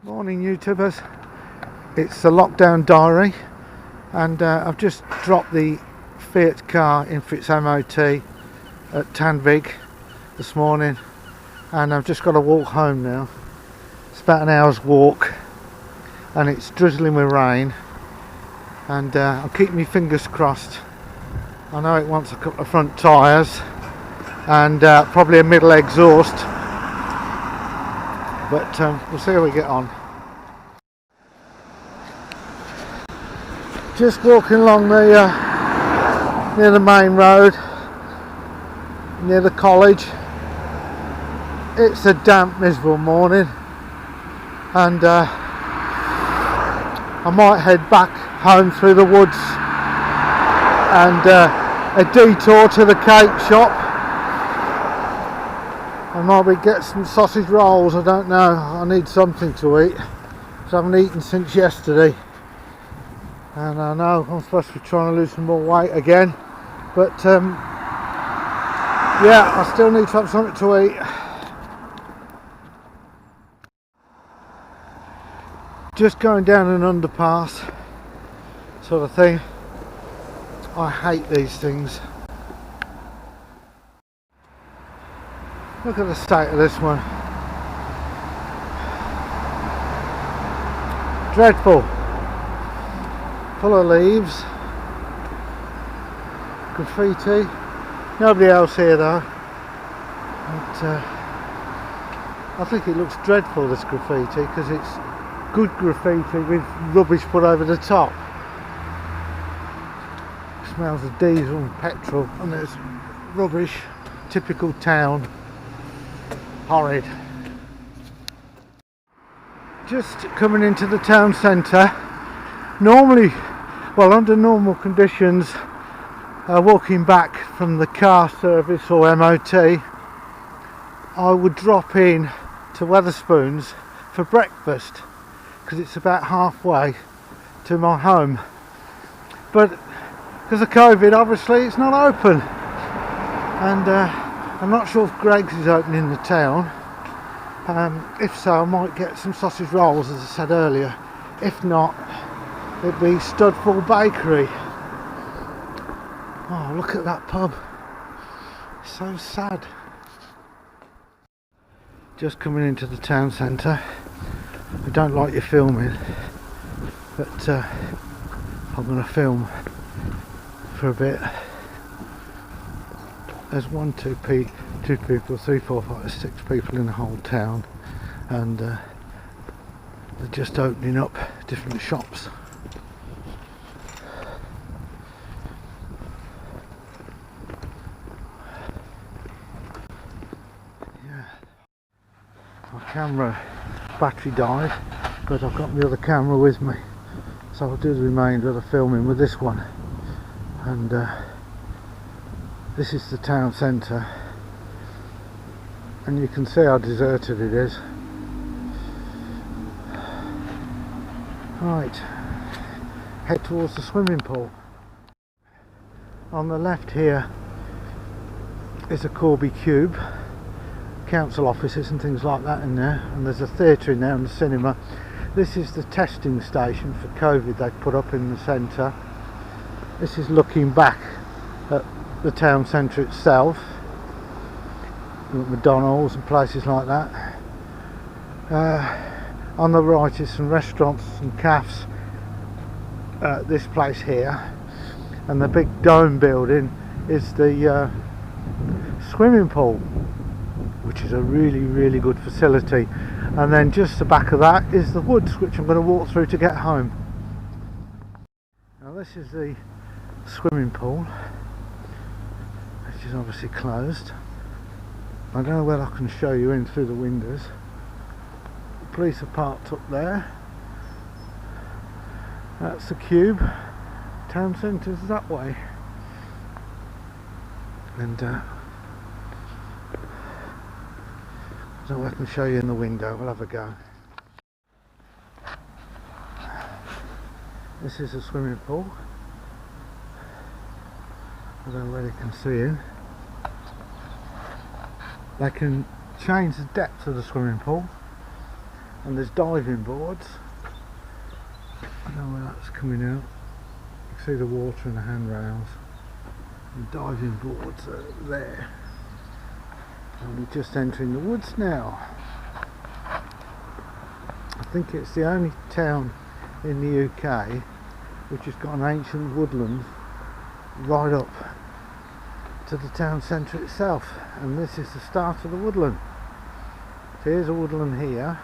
Morning YouTubers, it's the lockdown diary, and I've just dropped the Fiat car in for its MOT at Tanvig this morning, and I've just got to walk home now. It's about an hour's walk and it's drizzling with rain, and I'll keep my fingers crossed. I know it wants a couple of front tyres and probably a middle exhaust, but we'll see how we get on. Just walking along the near the main road, near the college. It's a damp, miserable morning, and I might head back home through the woods and a detour to the cake shop. I might be get some sausage rolls, I don't know. I need something to eat, because I haven't eaten since yesterday. And I know I'm supposed to be trying to lose some more weight again, but yeah, I still need to have something to eat. Just going down an underpass sort of thing. I hate these things. Look at the state of this one. Dreadful. Full of leaves. Graffiti. Nobody else here though. But, I think it looks dreadful, this graffiti, because it's good graffiti with rubbish put over the top. It smells of diesel and petrol, and there's rubbish. Typical town. Horrid. Just coming into the town centre. Normally, well, under normal conditions, walking back from the car service or MOT, I would drop in to Wetherspoons for breakfast, because it's about halfway to my home. But because of COVID, obviously it's not open, and I'm not sure if Greggs is open in the town. If so, I might get some sausage rolls, as I said earlier. If not, it'd be Studful Bakery. Oh, look at that pub. So sad. Just coming into the town centre. I don't like you filming, but I'm going to film for a bit. There's 1, 2 people, 3, 4, 5, 6 people in the whole town, and they're just opening up different shops. Yeah. My camera battery died, but I've got my other camera with me, so I'll do the remainder of the filming with this one. And this is the town centre, and you can see how deserted it is. Right, head towards the swimming pool. On the left here is a Corby Cube, council offices and things like that in there, and there's a theatre in there and a cinema. This is the testing station for COVID they've put up in the centre. This is looking back at the town centre itself. McDonald's and places like that. On the right is some restaurants and cafes. This place here, and the big dome building is the swimming pool, which is a really good facility. And then just the back of that is the woods, which I'm going to walk through to get home. Now this is the swimming pool, which is obviously closed. I don't know whether I can show you in through the windows. The police are parked up there. That's the Cube. Town centre's that way. And I don't know if I can show you in the window. We'll have a go. This is a swimming pool. I don't know whether you can see in. They can change the depth of the swimming pool. and there's diving boards. I don't know where that's coming out. You can see the water and the handrails. And diving boards are there. And we're just entering the woods now. I think it's the only town in the UK which has got an ancient woodland right up to the town centre itself, and this is the start of the woodland. So here's a woodland here,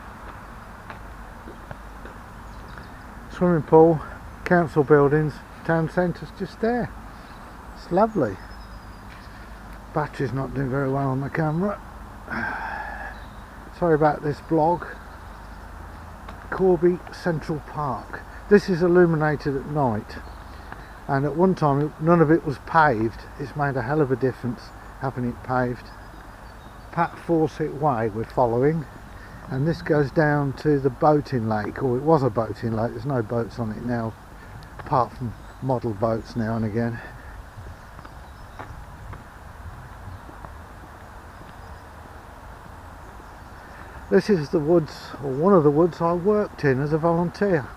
swimming pool, council buildings, town centre's just there. It's lovely. Battery's not doing very well on the camera. Sorry about this vlog. Corby Central Park. This is illuminated at night, and at one time none of it was paved. It's made a hell of a difference having it paved. Pat Fawcett Way we're following, and this goes down to the boating lake, or it was a boating lake. There's no boats on it now apart from model boats now and again. This is the woods, or one of the woods I worked in as a volunteer,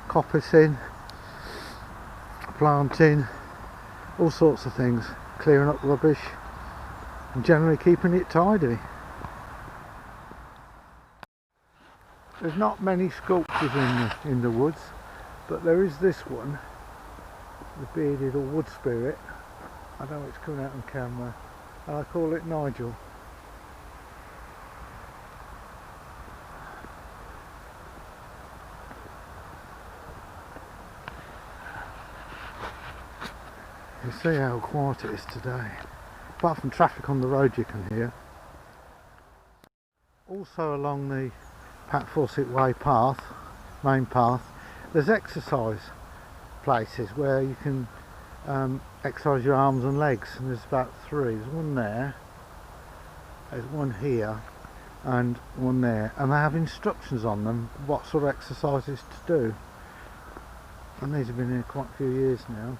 coppicing, planting, all sorts of things, clearing up rubbish and generally keeping it tidy. There's not many sculptures in the woods, but there is this one, the bearded or wood spirit. I know it's coming out on camera, and I call it Nigel. You see how quiet it is today. Apart from traffic on the road you can hear. Also along the Pat Fawcett Way path, main path, there's exercise places where you can exercise your arms and legs, and there's about three. There's one there, there's one here, and one there, and they have instructions on them what sort of exercises to do. And these have been here quite a few years now.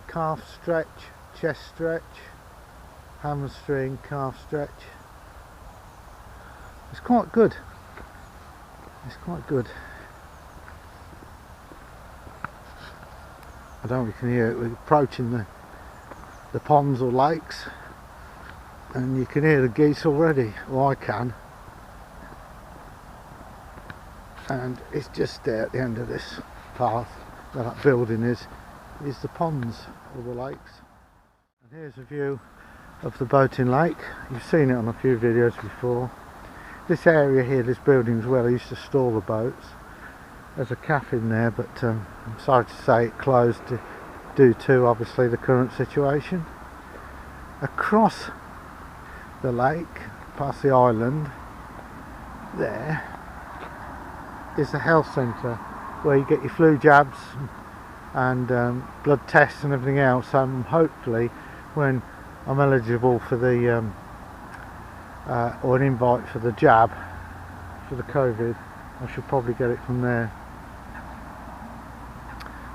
Calf stretch, chest stretch, hamstring, calf stretch. It's quite good. It's quite good. I don't know if you can hear it. We're approaching the ponds or lakes, and you can hear the geese already. Well, I can. And it's just there at the end of this path where that building is the ponds or the lakes. And here's a view of the boating lake. You've seen it on a few videos before. This area here, this building is where I used to store the boats. There's a cafe in there, but I'm sorry to say it closed due to obviously the current situation. Across the lake, past the island, there is the health centre where you get your flu jabs and blood tests and everything else. And hopefully when I'm eligible for the or an invite for the jab for the COVID, I should probably get it from there.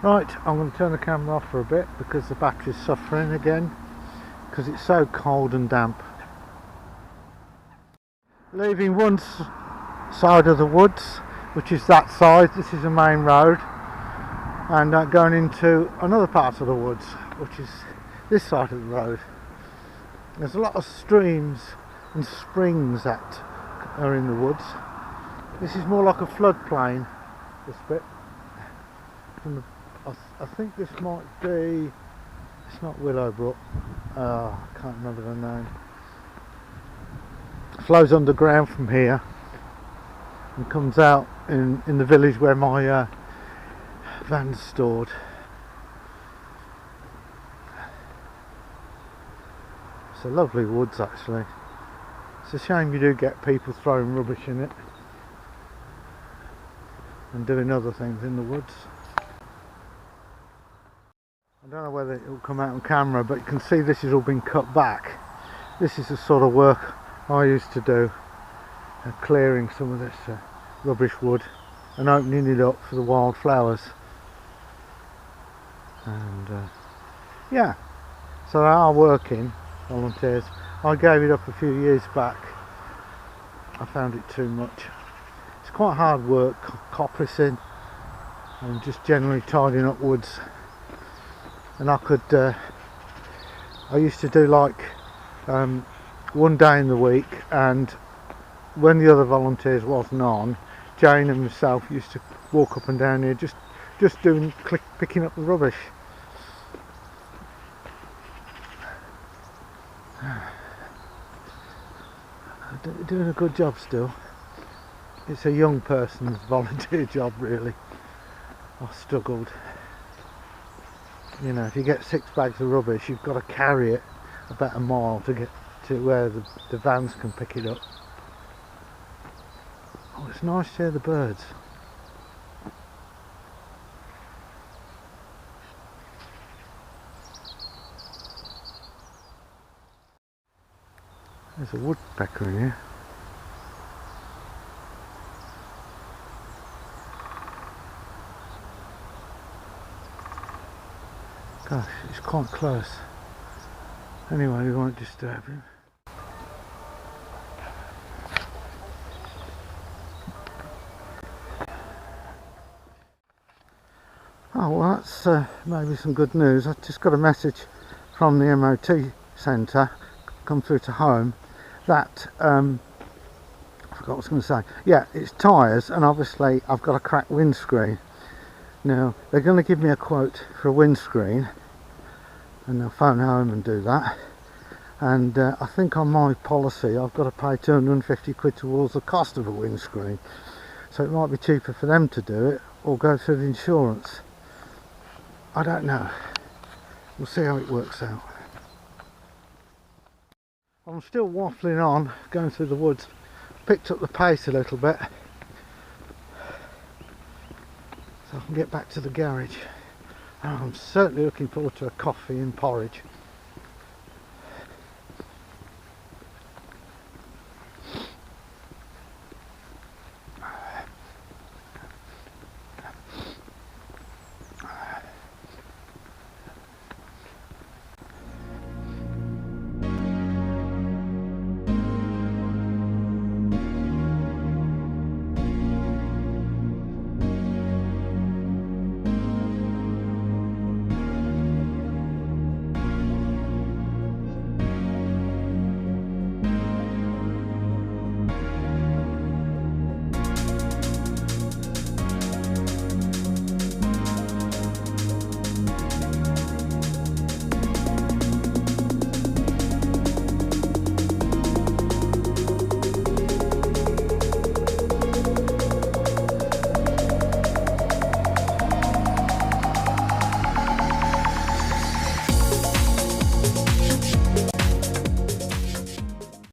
Right, I'm going to turn the camera off for a bit because the battery's suffering again because it's so cold and damp. Leaving one side of the woods, which is that side. This is the main road, and going into another part of the woods, which is this side of the road. There's a lot of streams and springs that are in the woods. This is more like a floodplain, this bit. I think this might be, it's not Willowbrook, I can't remember the name. It flows underground from here and comes out in the village where my van's stored. It's a lovely woods actually. It's a shame you do get people throwing rubbish in it and doing other things in the woods. I don't know whether it will come out on camera, but you can see this has all been cut back. This is the sort of work I used to do, clearing some of this rubbish wood and opening it up for the wildflowers. And yeah, so they are working, volunteers. I gave it up a few years back. I found it too much. It's quite hard work, coppicing and just generally tidying up woods. And I used to do like one day in the week, and when the other volunteers wasn't on, Jane and myself used to walk up and down here just picking up the rubbish. Doing a good job still. It's a young person's volunteer job really. I struggled. You know, if you get 6 bags of rubbish, you've got to carry it about a mile to get to where the vans can pick it up. Oh, it's nice to hear the birds. There's a woodpecker in here. Gosh, it's quite close. Anyway, we won't disturb him. Oh, well, that's maybe some good news. I just got a message from the MOT centre, come through to home, that I forgot what I was going to say. Yeah, it's tyres, and obviously I've got a cracked windscreen. Now they're going to give me a quote for a windscreen, and they'll phone home and do that. And I think on my policy I've got to pay 250 quid towards the cost of a windscreen, so it might be cheaper for them to do it or go through the insurance. I don't know. We'll see how it works out. I'm still waffling on, going through the woods. Picked up the pace a little bit so I can get back to the garage. And I'm certainly looking forward to a coffee and porridge.